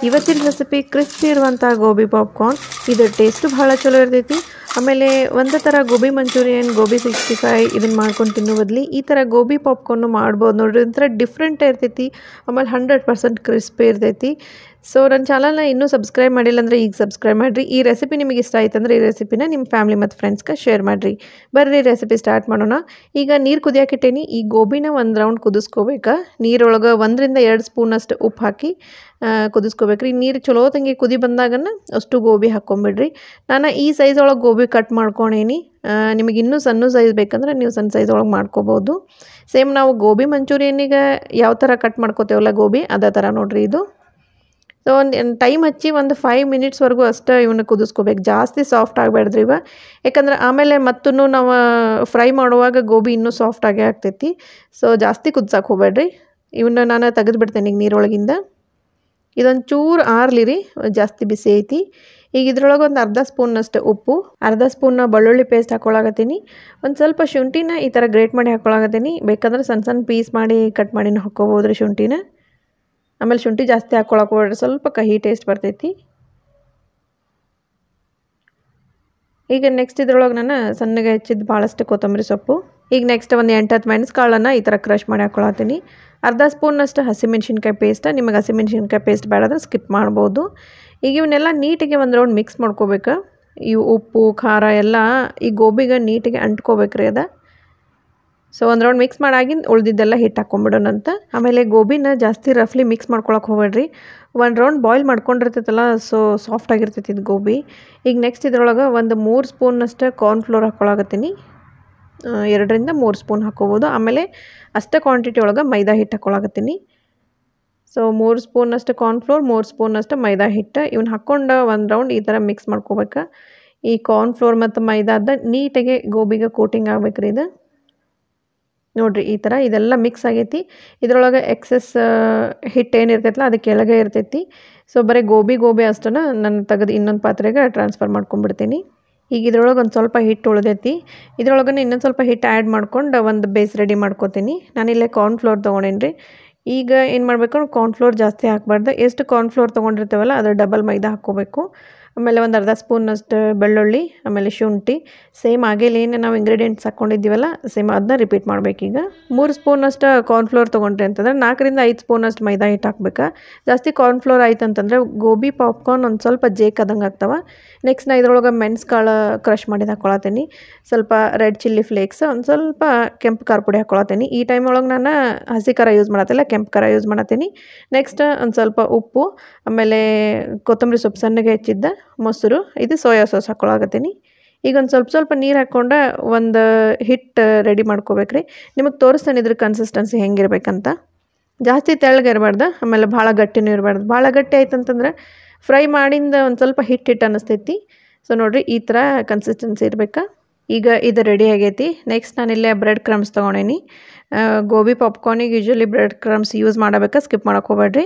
ಇವತ್ತಿನ recipe crispy ಇರುವಂಥ gobi popcorn. ಇದರ ಟೇಸ್ಟು ಭಾಳ ಚಲೋ ಇರ್ತೈತಿ. ಆಮೇಲೆ ಒಂದೇ ಥರ ಗೋಬಿ ಮಂಚೂರಿಯನ್, ಗೋಬಿ 65 ಇದನ್ನು ಮಾಡ್ಕೊಂಡು ತಿನ್ನೋ ಬದಲಿ ಈ ಥರ ಗೋಬಿ ಪಾಪ್ಕಾರ್ನು ಮಾಡ್ಬೋದು ನೋಡಿರಿ. ಒಂಥರ ಡಿಫ್ರೆಂಟ್ ಇರ್ತೈತಿ. ಆಮೇಲೆ 100% ಕ್ರಿಸ್ಪಿ ಇರ್ತೈತಿ. ಸೊ ನನ್ನ ಚಾನಲ್ನ ಇನ್ನೂ ಸಬ್ಸ್ಕ್ರೈಬ್ ಮಾಡಿಲ್ಲ ಅಂದರೆ ಈಗ ಸಬ್ಸ್ಕ್ರೈಬ್ ಮಾಡಿರಿ. ಈ ರೆಸಿಪಿ ನಿಮಗೆ ಇಷ್ಟ ಆಯ್ತು ಅಂದರೆ ಈ ರೆಸಿಪಿನ ನಿಮ್ಮ ಫ್ಯಾಮಿಲಿ ಮತ್ತು ಫ್ರೆಂಡ್ಸ್ಗೆ ಶೇರ್ ಮಾಡಿರಿ. ಬರ್ರಿ ರೆಸಿಪಿ ಸ್ಟಾರ್ಟ್ ಮಾಡೋಣ. ಈಗ ನೀರು ಕುದಿಯಾಕಿಟ್ಟೇನಿ. ಈ ಗೋಬಿನ ಒಂದು ರೌಂಡ್ ಕುದಿಸ್ಕೋಬೇಕು. ನೀರೊಳಗೆ 1 ರಿಂದ 2 ಸ್ಪೂನಷ್ಟು ಉಪ್ಪು ಹಾಕಿ ಕುದಿಸ್ಕೋಬೇಕ್ರಿ. ನೀರು ಚಲೋ ತಂಗಿ ಕುದಿ ಬಂದಾಗನ ಅಷ್ಟು ಗೋಬಿ ಹಾಕ್ಕೊಂಬಿಡ್ರಿ. ನಾನು ಈ ಸೈಜ್ ಒಳಗೆ ಗೋಬಿ ಕಟ್ ಮಾಡ್ಕೊಂಡೇನಿ. ನಿಮಗೆ ಇನ್ನೂ ಸಣ್ಣ ಸೈಜ್ ಬೇಕಂದ್ರೆ ನೀವು ಸಣ್ಣ ಸೈಜ್ ಒಳಗೆ ಮಾಡ್ಕೋಬೋದು. ಸೇಮ್ ನಾವು ಗೋಬಿ ಮಂಚೂರಿಯನ್ನಿಗೆ ಯಾವ ಥರ ಕಟ್ ಮಾಡ್ಕೋತೇವಲ್ಲ ಗೋಬಿ ಅದೇ ಥರ ನೋಡಿರಿ ಇದು. ಸೊ ಒಂದು ಟೈಮ್ ಹಚ್ಚಿ ಒಂದು 5 ಮಿನಿಟ್ಸ್ವರೆಗೂ ಅಷ್ಟೇ ಇವನ್ನ ಕುದಿಸ್ಕೋಬೇಕು. ಜಾಸ್ತಿ ಸಾಫ್ಟ್ ಆಗಬೇಡ್ರಿ ಇವ. ಯಾಕಂದ್ರೆ ಆಮೇಲೆ ಮತ್ತೂ ನಾವು ಫ್ರೈ ಮಾಡುವಾಗ ಗೋಬಿ ಇನ್ನೂ ಸಾಫ್ಟಾಗೇ ಆಗ್ತೈತಿ. ಸೊ ಜಾಸ್ತಿ ಕುದ್ಸಕ್ಕೆ ಹೋಗ್ಬೇಡ್ರಿ. ಇವನ್ನ ನಾನು ತೆಗೆದುಬಿಡ್ತೇನೆ ಈಗ ನೀರೊಳಗಿಂದ. ಇದೊಂದು ಚೂರು ಆರ್ಲಿರಿ, ಜಾಸ್ತಿ ಬಿಸಿ ಐತಿ. ಈಗ ಇದ್ರೊಳಗೆ ಒಂದು ಅರ್ಧ ಸ್ಪೂನ್ನಷ್ಟು ಉಪ್ಪು, ಅರ್ಧ ಸ್ಪೂನ್ನ ಬೆಳ್ಳುಳ್ಳಿ ಪೇಸ್ಟ್ ಹಾಕ್ಕೊಳಕತ್ತೀನಿ. ಒಂದು ಸ್ವಲ್ಪ ಶುಂಠಿನ ಈ ಥರ ಗ್ರೇಟ್ ಮಾಡಿ ಹಾಕ್ಕೊಳಕತ್ತೀನಿ. ಬೇಕಂದ್ರೆ ಸಣ್ಣ ಸಣ್ಣ ಪೀಸ್ ಮಾಡಿ ಕಟ್ ಮಾಡಿನ ಹಾಕ್ಕೋಬೋದ್ರಿ ಶುಂಠಿನ. ಆಮೇಲೆ ಶುಂಠಿ ಜಾಸ್ತಿ ಹಾಕ್ಕೊಳಕ್ಕೆ ಹೋಗ್ರಿ, ಸ್ವಲ್ಪ ಕಹಿ ಟೇಸ್ಟ್ ಬರ್ತೈತಿ. ಈಗ ನೆಕ್ಸ್ಟ್ ಇದ್ರೊಳಗೆ ನಾನು ಸಣ್ಣಗೆ ಹೆಚ್ಚಿದ್ದು ಭಾಳಷ್ಟು ಕೊತ್ತಂಬರಿ ಸೊಪ್ಪು. ಈಗ ನೆಕ್ಸ್ಟ್ ಒಂದು 8-10 ಮೆಣಸುಕಾಳನ್ನು ಈ ಥರ ಕ್ರಷ್ ಮಾಡಿ ಹಾಕ್ಕೊಳತ್ತೀನಿ. ಅರ್ಧ ಸ್ಪೂನ್ನಷ್ಟು ಹಸಿಮೆಣ್ಸಿನ್ಕಾಯಿ ಪೇಸ್ಟ್. ನಿಮಗೆ ಹಸಿಮೆಣ್ಸಿನ್ಕಾಯಿ ಪೇಸ್ಟ್ ಬೇಡಾದ್ರೆ ಸ್ಕಿಪ್ ಮಾಡ್ಬೋದು. ಈಗ ಇವನ್ನೆಲ್ಲ ನೀಟಿಗೆ ಒಂದು ರೌಂಡ್ ಮಿಕ್ಸ್ ಮಾಡ್ಕೋಬೇಕು. ಇವು ಉಪ್ಪು ಖಾರ ಎಲ್ಲ ಈ ಗೋಬಿಗೆ ನೀಟಿಗೆ ಅಂಟ್ಕೋಬೇಕ್ರಿ ಅದು. ಸೊ ಒಂದು ರೌಂಡ್ ಮಿಕ್ಸ್ ಮಾಡಾಗಿಂದ ಉಳ್ದಿದ್ದೆಲ್ಲ ಹಿಟ್ಟು ಹಾಕ್ಕೊಂಬಿಡೋಣಂತ. ಆಮೇಲೆ ಗೋಬಿನ ಜಾಸ್ತಿ ರಫ್ಲಿ ಮಿಕ್ಸ್ ಮಾಡ್ಕೊಳಕ್ಕೆ ಹೋಗ್ಬೇಡ್ರಿ. 1 ರೌಂಡ್ ಬಾಯ್ಲ್ ಮಾಡ್ಕೊಂಡಿರ್ತೈತಲ್ಲ, ಸೊ ಸಾಫ್ಟ್ ಆಗಿರ್ತೈತಿ ಇದು ಗೋಬಿ. ಈಗ ನೆಕ್ಸ್ಟ್ ಇದ್ರೊಳಗೆ ಒಂದು 3 ಸ್ಪೂನ್ನಷ್ಟು ಕಾರ್ನ್ಫ್ಲೋರ್ ಹಾಕ್ಕೊಳಕತ್ತೀನಿ. 2 ರಿಂದ 3 ಸ್ಪೂನ್ ಹಾಕ್ಕೋಬೋದು. ಆಮೇಲೆ ಅಷ್ಟೇ ಕ್ವಾಂಟಿಟಿ ಒಳಗೆ ಮೈದಾ ಹಿಟ್ಟು ಹಾಕ್ಕೊಳಕತ್ತೀನಿ. ಸೊ 3 ಸ್ಪೂನಷ್ಟು ಕಾರ್ನ್ಫ್ಲೋರ್, 3 ಸ್ಪೂನಷ್ಟು ಮೈದಾ ಹಿಟ್ಟು ಇವನ್ನ ಹಾಕ್ಕೊಂಡು 1 ರೌಂಡ್ ಈ ಥರ ಮಿಕ್ಸ್ ಮಾಡ್ಕೋಬೇಕು. ಈ ಕಾರ್ನ್ಫ್ಲೋರ್ ಮತ್ತು ಮೈದಾದ ನೀಟಾಗಿ ಗೋಬಿಗೆ ಕೋಟಿಂಗ್ ಆಗ್ಬೇಕ್ರಿ ಇದು. ನೋಡಿರಿ ಈ ಥರ ಇದೆಲ್ಲ ಮಿಕ್ಸ್ ಆಗೈತಿ. ಇದರೊಳಗೆ ಎಕ್ಸೆಸ್ ಹಿಟ್ಟು ಏನಿರ್ತೈತಲ್ಲ ಅದು ಕೆಳಗೆ ಇರ್ತೈತಿ. ಸೊ ಬರೀ ಗೋಬಿ ಅಷ್ಟನ್ನು ನಾನು ತೆಗೆದು ಇನ್ನೊಂದು ಪಾತ್ರೆಗೆ ಟ್ರಾನ್ಸ್ಫರ್ ಮಾಡ್ಕೊಂಡ್ಬಿಡ್ತೀನಿ. ಈಗ ಇದ್ರೊಳಗೆ ಒಂದು ಸ್ವಲ್ಪ ಹಿಟ್ಟು ಉಳಿದೈತಿ. ಇದ್ರೊಳಗೆ ಇನ್ನೊಂದು ಸ್ವಲ್ಪ ಹಿಟ್ಟು ಆ್ಯಡ್ ಮಾಡ್ಕೊಂಡು ಒಂದು ಬೇಸ್ ರೆಡಿ ಮಾಡ್ಕೋತೀನಿ. ನಾನಿಲ್ಲೇ ಕಾರ್ನ್ಫ್ಲೋರ್ ತೊಗೊಂಡೇನಿ ರೀ. ಈಗ ಏನು ಮಾಡಬೇಕು, ಕಾರ್ನ್ಫ್ಲೋರ್ ಜಾಸ್ತಿ ಹಾಕಬಾರ್ದು. ಎಷ್ಟು ಕಾರ್ನ್ಫ್ಲೋರ್ ತೊಗೊಂಡಿರ್ತೇವಲ್ಲ ಅದ್ರ ಡಬಲ್ ಮೈದಾ ಹಾಕ್ಕೋಬೇಕು. ಆಮೇಲೆ ಒಂದು ಅರ್ಧ ಸ್ಪೂನಷ್ಟು ಬೆಳ್ಳುಳ್ಳಿ, ಆಮೇಲೆ ಶುಂಠಿ ಸೇಮ್ ಆಗೇಲಿ ಏನು ನಾವು ಇಂಗ್ರೀಡಿಯೆಂಟ್ಸ್ ಹಾಕ್ಕೊಂಡಿದ್ದೀವಲ್ಲ ಸೇಮ್ ಅದನ್ನ ರಿಪೀಟ್ ಮಾಡಬೇಕೀಗ. 3 ಸ್ಪೂನಷ್ಟು ಕಾರ್ನ್ಫ್ಲೋರ್ ತೊಗೊಂಡ್ರಿ ಅಂತಂದ್ರೆ 4 ರಿಂದ 5 ಸ್ಪೂನಷ್ಟು ಮೈದಾ ಹಿಟ್ಟು ಹಾಕ್ಬೇಕು. ಜಾಸ್ತಿ ಕಾರ್ನ್ಫ್ಲೋರ್ ಆಯ್ತು ಅಂತಂದರೆ ಗೋಬಿ ಪಾಪ್ಕಾರ್ನ್ ಒಂದು ಸ್ವಲ್ಪ ಜೇಕಾದಂಗೆ ಆಗ್ತವೆ. ನೆಕ್ಸ್ಟ್ ನಾ ಇದ್ರೊಳಗೆ ಮೆಣಸುಕಾಳು ಕ್ರಷ್ ಮಾಡಿದ್ದು ಹಾಕ್ಕೊಳತ್ತೀನಿ. ಸ್ವಲ್ಪ ರೆಡ್ ಚಿಲ್ಲಿ ಫ್ಲೇಕ್ಸ್, ಒಂದು ಸ್ವಲ್ಪ ಕೆಂಪು ಖಾರ ಪುಡಿ ಹಾಕ್ಕೊಳತ್ತೀನಿ. ಈ ಟೈಮ್ ಒಳಗೆ ನಾನು ಹಸಿ ಖಾರ ಯೂಸ್ ಮಾಡತ್ತಿಲ್ಲ, ಕೆಂಪು ಖಾರ ಯೂಸ್ ಮಾಡತ್ತೀನಿ. ನೆಕ್ಸ್ಟ್ ಒಂದು ಸ್ವಲ್ಪ ಉಪ್ಪು, ಆಮೇಲೆ ಕೊತ್ತಂಬರಿ ಸೊಪ್ಪು ಸಣ್ಣಗೆ ಹೆಚ್ಚಿದ್ದ, ಮೊಸರು, ಇದು ಸೋಯಾ ಸಾಸ್ ಹಾಕ್ಕೊಳಕತ್ತೀನಿ. ಈಗ ಒಂದು ಸ್ವಲ್ಪ ನೀರು ಹಾಕ್ಕೊಂಡು ಒಂದು ಹಿಟ್ಟು ರೆಡಿ ಮಾಡ್ಕೋಬೇಕ್ರಿ. ನಿಮಗೆ ತೋರಿಸ್ತಾನೆ ಇದ್ರ ಕನ್ಸಿಸ್ಟೆನ್ಸಿ ಹೆಂಗಿರ್ಬೇಕಂತ. ಜಾಸ್ತಿ ತೆಳ್ಳಗೆ ಇರಬಾರ್ದು, ಆಮೇಲೆ ಭಾಳ ಗಟ್ಟಿನೂ ಇರಬಾರ್ದು. ಭಾಳ ಗಟ್ಟಿ ಆಯ್ತು ಅಂತಂದ್ರೆ ಫ್ರೈ ಮಾಡಿಂದ ಒಂದು ಸ್ವಲ್ಪ ಹಿಟ್ಟು ಅನ್ನಿಸ್ತೈತಿ. ಸೊ ನೋಡಿರಿ ಈ ಥರ ಕನ್ಸಿಸ್ಟೆನ್ಸಿ ಇರಬೇಕು. ಈಗ ಇದು ರೆಡಿ ಆಗೈತಿ. ನೆಕ್ಸ್ಟ್ ನಾನಿಲ್ಲೇ ಬ್ರೆಡ್ ಕ್ರಮ್ಸ್ ತೊಗೊಂಡೇನಿ. ಗೋಬಿ ಪಾಪ್ಕಾರ್ನಿಗೆ ಯೂಶ್ವಲಿ ಬ್ರೆಡ್ ಕ್ರಮ್ಸ್ ಯೂಸ್ ಮಾಡಬೇಕಾ, ಸ್ಕಿಪ್ ಮಾಡೋಕೆ ಹೋಗ್ಬೇಡ್ರಿ.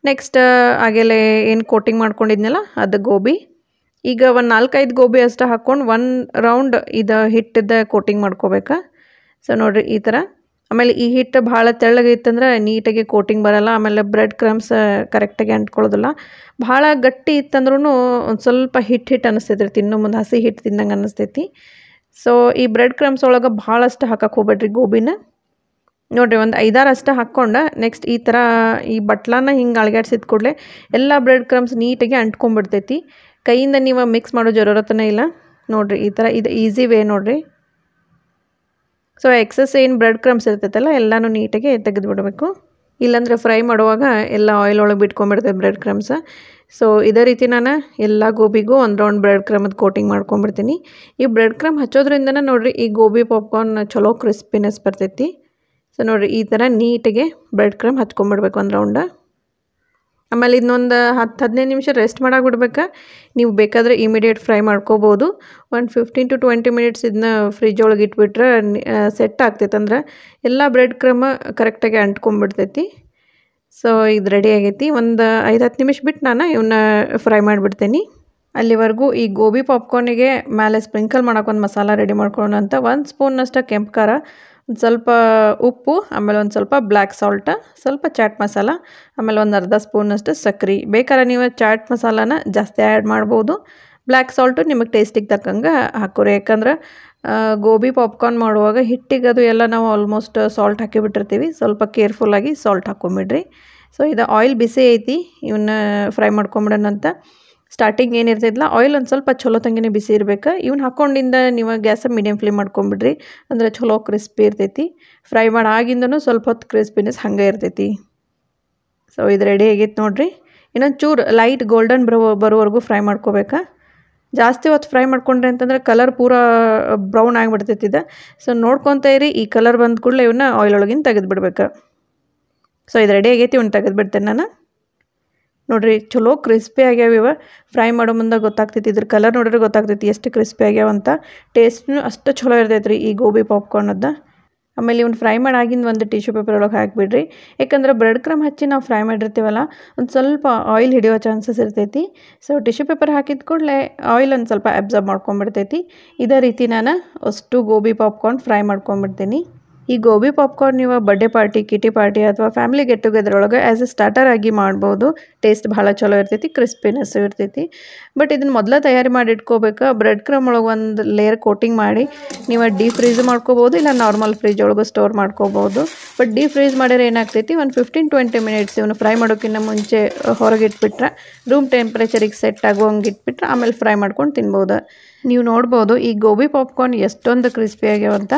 ನೆಕ್ಸ್ಟ್ ಆಗಲೇ ಏನು ಕೋಟಿಂಗ್ ಮಾಡ್ಕೊಂಡಿದ್ನಲ್ಲ ಅದು ಗೋಬಿ. ಈಗ ಒಂದು 4-5 ಗೋಬಿ ಅಷ್ಟು ಹಾಕ್ಕೊಂಡು 1 ರೌಂಡ್ ಇದು ಹಿಟ್ಟದ ಕೋಟಿಂಗ್ ಮಾಡ್ಕೋಬೇಕಾ. ಸೊ ನೋಡಿರಿ ಈ ಥರ. ಆಮೇಲೆ ಈ ಹಿಟ್ಟು ಭಾಳ ತೆಳ್ಳಗೆ ಇತ್ತಂದ್ರೆ ನೀಟಾಗಿ ಕೋಟಿಂಗ್ ಬರೋಲ್ಲ. ಆಮೇಲೆ ಬ್ರೆಡ್ ಕ್ರಮ್ಸ್ ಕರೆಕ್ಟಾಗಿ ಅಂಟ್ಕೊಳ್ಳೋದಿಲ್ಲ. ಭಾಳ ಗಟ್ಟಿ ಇತ್ತಂದ್ರೂ ಒಂದು ಸ್ವಲ್ಪ ಹಿಟ್ಟು ಅನ್ನಿಸ್ತೈತಿ, ತಿನ್ನೋ ಮುಂದೆ ಹಸಿ ಹಿಟ್ಟು ತಿಂದಂಗೆ ಅನ್ನಿಸ್ತೈತಿ. ಸೊ ಈ ಬ್ರೆಡ್ ಕ್ರಮ್ಸ್ ಒಳಗೆ ಭಾಳಷ್ಟು ಹಾಕಕ್ಕೆ ಹೋಗ್ಬೇಡ್ರಿ ಗೋಬಿನ. ನೋಡಿರಿ ಒಂದು 5-6 ಅಷ್ಟು ಹಾಕ್ಕೊಂಡು ನೆಕ್ಸ್ಟ್ ಈ ಥರ ಈ ಬಟ್ಲನ್ನ ಹಿಂಗೆ ಅಳಗಾಡ್ಸಿದ ಕೂಡಲೇ ಎಲ್ಲ ಬ್ರೆಡ್ ಕ್ರಮ್ಸ್ ನೀಟಾಗಿ ಅಂಟ್ಕೊಂಡ್ಬಿಡ್ತೈತಿ. ಕೈಯಿಂದ ನೀವು ಮಿಕ್ಸ್ ಮಾಡೋ ಜರೂರತನೇ ಇಲ್ಲ. ನೋಡಿರಿ ಈ ಥರ ಇದು ಈಸಿ ವೇ ನೋಡಿರಿ. ಸೊ ಎಕ್ಸಸ್ ಏನು ಬ್ರೆಡ್ ಕ್ರಮ್ಸ್ ಇರ್ತೈತಲ್ಲ ಎಲ್ಲನೂ ನೀಟಾಗಿ ತೆಗೆದುಬಿಡಬೇಕು. ಇಲ್ಲಾಂದರೆ ಫ್ರೈ ಮಾಡುವಾಗ ಎಲ್ಲ ಆಯಿಲ್ ಒಳಗೆ ಬಿಟ್ಕೊಂಡ್ಬಿಡ್ತೇವೆ ಬ್ರೆಡ್ ಕ್ರಮ್ಸ್. ಸೊ ಇದೇ ರೀತಿ ನಾನು ಎಲ್ಲ ಗೋಬಿಗೂ 1 ರೌಂಡ್ ಬ್ರೆಡ್ ಕ್ರಮದ ಕೋಟಿಂಗ್ ಮಾಡ್ಕೊಂಡ್ಬಿಡ್ತೀನಿ. ಈ ಬ್ರೆಡ್ ಕ್ರಮ್ ಹಚ್ಚೋದ್ರಿಂದನೇ ನೋಡಿರಿ ಈ ಗೋಬಿ ಪಾಪ್ಕಾರ್ನ್ ಚಲೋ ಕ್ರಿಸ್ಪಿನೆಸ್ ಬರ್ತೈತಿ. ಸೊ ನೋಡಿರಿ ಈ ಥರ ನೀಟಾಗಿ ಬ್ರೆಡ್ ಕ್ರಮ್ ಹಚ್ಕೊಂಡ್ಬಿಡ್ಬೇಕು 1 ರೌಂಡ. ಆಮೇಲೆ ಇನ್ನೊಂದು 10-15 ನಿಮಿಷ ರೆಸ್ಟ್ ಮಾಡಕ್ಕೆ ಬಿಡ್ಬೇಕು. ನೀವು ಬೇಕಾದರೆ ಇಮಿಡಿಯೇಟ್ ಫ್ರೈ ಮಾಡ್ಕೋಬೋದು. ಒಂದು 15 to 20 ಮಿನಿಟ್ಸ್ ಇದನ್ನ ಫ್ರಿಜ್ ಒಳಗೆ ಇಟ್ಬಿಟ್ರೆ ಸೆಟ್ ಆಗ್ತೈತೆ. ಅಂದ್ರೆ ಎಲ್ಲ ಬ್ರೆಡ್ ಕ್ರಮ್ ಕರೆಕ್ಟಾಗಿ ಅಂಟ್ಕೊಂಡ್ಬಿಡ್ತೈತಿ. ಸೊ ಇದು ರೆಡಿ ಆಗೈತಿ. ಒಂದು 5-10 ನಿಮಿಷ ಬಿಟ್ಟು ನಾನು ಇವನ್ನ ಫ್ರೈ ಮಾಡಿಬಿಡ್ತೀನಿ. ಅಲ್ಲಿವರೆಗೂ ಈ ಗೋಬಿ ಪಾಪ್ಕಾರ್ನಿಗೆ ಮೇಲೆ ಸ್ಪ್ರಿಂಕಲ್ ಮಾಡೋಕೆ ಒಂದು ಮಸಾಲ ರೆಡಿ ಮಾಡ್ಕೊಳ್ಳೋಣ ಅಂತ 1 ಸ್ಪೂನಷ್ಟು ಕೆಂಪು ಖಾರ, ಒಂದು ಸ್ವಲ್ಪ ಉಪ್ಪು, ಆಮೇಲೆ ಒಂದು ಸ್ವಲ್ಪ ಬ್ಲ್ಯಾಕ್ ಸಾಲ್ಟ, ಸ್ವಲ್ಪ ಚಾಟ್ ಮಸಾಲ, ಆಮೇಲೆ ಒಂದು ಅರ್ಧ ಸ್ಪೂನಷ್ಟು ಸಕ್ಕರೆ. ಬೇಕಾದ್ರೆ ನೀವು ಚಾಟ್ ಮಸಾಲಾನ ಜಾಸ್ತಿ ಆ್ಯಡ್ ಮಾಡ್ಬೋದು. ಬ್ಲ್ಯಾಕ್ ಸಾಲ್ಟು ನಿಮಗೆ ಟೇಸ್ಟಿಗೆ ತಕ್ಕಂಗೆ ಹಾಕೋರಿ. ಯಾಕಂದ್ರೆ ಗೋಬಿ ಪಾಪ್ಕಾರ್ನ್ ಮಾಡುವಾಗ ಹಿಟ್ಟಿಗೆ ಅದು ಎಲ್ಲ ನಾವು ಆಲ್ಮೋಸ್ಟ್ ಸಾಲ್ಟ್ ಹಾಕಿಬಿಟ್ಟಿರ್ತೀವಿ. ಸ್ವಲ್ಪ ಕೇರ್ಫುಲ್ಲಾಗಿ ಸಾಲ್ಟ್ ಹಾಕೊಂಬಿಡ್ರಿ. ಸೊ ಇದು ಆಯಿಲ್ ಬಿಸಿ ಐತಿ, ಇವನ್ನ ಫ್ರೈ ಮಾಡ್ಕೊಂಬಿಡೋಣಂತ. ಸ್ಟಾರ್ಟಿಂಗ್ ಏನಿರ್ತೈತಿಲ್ಲ ಆಯಿಲ್ ಒಂದು ಸ್ವಲ್ಪ ಚಲೋ ತಂಗಿನೇ ಬಿಸಿ ಇರಬೇಕು. ಇವ್ನ ಹಾಕ್ಕೊಂಡಿಂದ ನೀವು ಗ್ಯಾಸ ಮೀಡಿಯಮ್ ಫ್ಲೇಮ್ ಮಾಡ್ಕೊಂಬಿಡ್ರಿ, ಅಂದರೆ ಚಲೋ ಕ್ರಿಸ್ಪಿ ಇರ್ತೈತಿ. ಫ್ರೈ ಮಾಡಾಗಿಂದನೂ ಸ್ವಲ್ಪ ಹೊತ್ತು ಕ್ರಿಸ್ಪಿನೆಸ್ ಹಂಗೆ ಇರ್ತೈತಿ. ಸೊ ಇದು ರೆಡಿ ಆಗೈತೆ ನೋಡಿರಿ. ಇನ್ನೊಂದು ಚೂರು ಲೈಟ್ ಗೋಲ್ಡನ್ ಬರೋವರೆಗೂ ಫ್ರೈ ಮಾಡ್ಕೋಬೇಕಾ. ಜಾಸ್ತಿ ಹೊತ್ತು ಫ್ರೈ ಮಾಡ್ಕೊಂಡ್ರಿ ಅಂತಂದ್ರೆ ಕಲರ್ ಪೂರಾ ಬ್ರೌನ್ ಆಗಿಬಿಡ್ತೈತಿ ಇದು. ಸೊ ನೋಡ್ಕೊತ ಇರಿ, ಈ ಕಲರ್ ಬಂದ ಕೂಡಲೇ ಇವನ್ನ ಆಯಿಲ್ ಒಳಗಿನ ತೆಗೆದುಬಿಡ್ಬೇಕು. ಸೊ ಇದು ರೆಡಿ ಆಗೈತಿ, ಇವ್ನ ತೆಗೆದುಬಿಡ್ತೇನೆ ನಾನು. ನೋಡಿರಿ ಚಲೋ ಕ್ರಿಸ್ಪಿ ಆಗ್ಯಾವ ಇವ. ಫ್ರೈ ಮಾಡೋ ಮುಂದೆ ಗೊತ್ತಾಗ್ತೈತಿ, ಇದ್ರ ಕಲರ್ ನೋಡಿದ್ರೆ ಗೊತ್ತಾಗ್ತೈತಿ ಎಷ್ಟು ಕ್ರಿಸ್ಪಿ ಆಗ್ಯಾವಂತ. ಟೇಸ್ಟ್ನು ಅಷ್ಟು ಚಲೋ ಇರ್ತೈತೆ ರೀ ಈ ಗೋಬಿ ಪಾಪ್ಕಾರ್ನದ್ದು. ಆಮೇಲೆ ಇವ್ನು ಫ್ರೈ ಮಾಡಾಗಿಂದ ಒಂದು ಟಿಶ್ಯೂ ಪೇಪರ್ ಒಳಗೆ ಹಾಕಿಬಿಡ್ರಿ. ಯಾಕಂದ್ರೆ ಬ್ರೆಡ್ ಕ್ರಮ್ ಹಚ್ಚಿ ನಾವು ಫ್ರೈ ಮಾಡಿರ್ತೀವಲ್ಲ, ಒಂದು ಸ್ವಲ್ಪ ಆಯಿಲ್ ಹಿಡಿಯೋ ಚಾನ್ಸಸ್ ಇರ್ತೈತಿ. ಸೊ ಟಿಶ್ಯೂ ಪೇಪರ್ ಹಾಕಿದ ಕೂಡಲೇ ಆಯಿಲ್ ಒಂದು ಸ್ವಲ್ಪ ಅಬ್ಸರ್ವ್ ಮಾಡ್ಕೊಂಬಿಡ್ತೈತಿ. ಇದೇ ರೀತಿ ನಾನು ಅಷ್ಟು ಗೋಬಿ ಪಾಪ್ಕಾರ್ನ್ ಫ್ರೈ ಮಾಡ್ಕೊಂಬಿಡ್ತೀನಿ. ಈ ಗೋಬಿ ಪಾಪ್ಕಾರ್ನ್ ನೀವು ಬರ್ಡೇ ಪಾರ್ಟಿ, ಕಿಟಿ ಪಾರ್ಟಿ ಅಥವಾ ಫ್ಯಾಮಿಲಿ ಗೆಟ್ ಟುಗೆದರ್ ಒಳಗೆ ಆ್ಯಸ್ ಎ ಸ್ಟಾರ್ಟರ್ ಆಗಿ ಮಾಡ್ಬೋದು. ಟೇಸ್ಟ್ ಭಾಳ ಚಲೋ ಇರ್ತೈತಿ, ಕ್ರಿಸ್ಪಿನೆಸ್ಸು ಇರ್ತೈತಿ. ಬಟ್ ಇದನ್ನು ಮೊದಲೇ ತಯಾರಿ ಮಾಡಿ ಇಟ್ಕೋಬೇಕು. ಬ್ರೆಡ್ ಕ್ರಮ್ ಒಳಗೆ ಒಂದು ಲೇಯರ್ ಕೋಟಿಂಗ್ ಮಾಡಿ ನೀವು ಡೀಪ್ ಫ್ರೀಸ್ ಮಾಡ್ಕೋಬೋದು, ಇಲ್ಲ ನಾರ್ಮಲ್ ಫ್ರಿಜ್ ಒಳಗೆ ಸ್ಟೋರ್ ಮಾಡ್ಕೋಬೋದು. ಬಟ್ ಡೀಪ್ ಫ್ರೀಸ್ ಮಾಡಿದ್ರೆ ಏನಾಗ್ತೈತಿ, ಒಂದು 15-20 ಮಿನಿಟ್ಸ್ ಇವನು ಫ್ರೈ ಮಾಡೋಕ್ಕಿಂತ ಮುಂಚೆ ಹೊರಗೆ ಇಟ್ಬಿಟ್ರೆ, ರೂಮ್ ಟೆಂಪ್ರೇಚರಿಗೆ ಸೆಟ್ ಆಗೋಂಗೆ ಇಟ್ಬಿಟ್ರೆ ಆಮೇಲೆ ಫ್ರೈ ಮಾಡ್ಕೊಂಡು ತಿನ್ಬೋದು. ನೀವು ನೋಡ್ಬೋದು ಈ ಗೋಬಿ ಪಾಪ್ಕಾರ್ನ್ ಎಷ್ಟೊಂದು ಕ್ರಿಸ್ಪಿ ಆಗ್ಯಾವಂತ.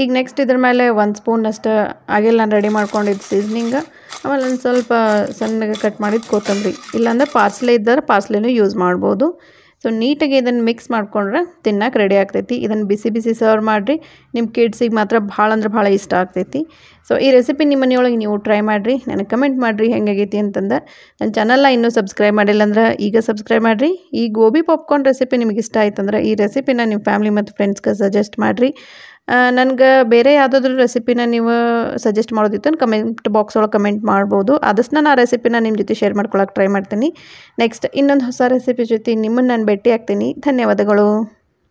ಈಗ ನೆಕ್ಸ್ಟ್ ಇದ್ರ ಮೇಲೆ 1 ಸ್ಪೂನಷ್ಟು ಆಗೆಲ್ಲ ನಾನು ರೆಡಿ ಮಾಡ್ಕೊಂಡಿದ್ದು ಸೀಸ್ನಿಂಗ್, ಆಮೇಲೆ ಒಂದು ಸ್ವಲ್ಪ ಸಣ್ಣಗೆ ಕಟ್ ಮಾಡಿದ್ದು ಕೊತ್ತಂಬರಿ, ಇಲ್ಲಾಂದರೆ ಪಾರ್ಸ್ಲೆ ಇದ್ದರೆ ಪಾರ್ಸ್ಲೆನೂ ಯೂಸ್ ಮಾಡ್ಬೋದು. ಸೊ ನೀಟಾಗಿ ಇದನ್ನು ಮಿಕ್ಸ್ ಮಾಡ್ಕೊಂಡ್ರೆ ತಿನ್ನಕ್ಕೆ ರೆಡಿ ಆಗ್ತೈತಿ. ಇದನ್ನು ಬಿಸಿ ಬಿಸಿ ಸರ್ವ್ ಮಾಡಿರಿ, ನಿಮ್ಮ ಕಿಡ್ಸಿಗೆ ಮಾತ್ರ ಭಾಳ ಅಂದ್ರೆ ಭಾಳ ಇಷ್ಟ ಆಗ್ತೈತಿ. ಸೊ ಈ ರೆಸಿಪಿ ನಿಮ್ಮ ಮನೆಯೊಳಗೆ ನೀವು ಟ್ರೈ ಮಾಡಿರಿ, ನನಗೆ ಕಮೆಂಟ್ ಮಾಡಿರಿ ಹೆಂಗಾಗೈತಿ ಅಂತಂದು. ನನ್ನ ಚಾನಲ್ನ ಇನ್ನೂ ಸಬ್ಸ್ಕ್ರೈಬ್ ಮಾಡಿಲ್ಲ ಅಂದ್ರೆ ಈಗ ಸಬ್ಸ್ಕ್ರೈಬ್ ಮಾಡಿರಿ. ಈ ಗೋಬಿ ಪಾಪ್ಕಾರ್ನ್ ರೆಸಿಪಿ ನಿಮಗೆ ಇಷ್ಟ ಆಯ್ತು ಅಂದ್ರೆ ಈ ರೆಸಿಪಿನ ನಿಮ್ಮ ಫ್ಯಾಮಿಲಿ ಮತ್ತು ಫ್ರೆಂಡ್ಸ್ಗೆ ಸಜೆಸ್ಟ್ ಮಾಡಿರಿ. ನನಗೆ ಬೇರೆ ಯಾವುದಾದ್ರೂ ರೆಸಿಪಿನ ನೀವು ಸಜೆಸ್ಟ್ ಮಾಡೋದಿತ್ತು ಕಮೆಂಟ್ ಬಾಕ್ಸ್ ಒಳಗೆ ಕಮೆಂಟ್ ಮಾಡ್ಬೋದು. ಆದಷ್ಟು ನಾನು ಆ ರೆಸಿಪಿನ ನಿಮ್ಮ ಜೊತೆ ಶೇರ್ ಮಾಡ್ಕೊಳಕ್ಕೆ ಟ್ರೈ ಮಾಡ್ತೀನಿ. ನೆಕ್ಸ್ಟ್ ಇನ್ನೊಂದು ಹೊಸ ರೆಸಿಪಿ ಜೊತೆ ನಿಮ್ಮನ್ನು ನಾನು ಭೇಟಿ ಆಗ್ತೀನಿ. ಧನ್ಯವಾದಗಳು.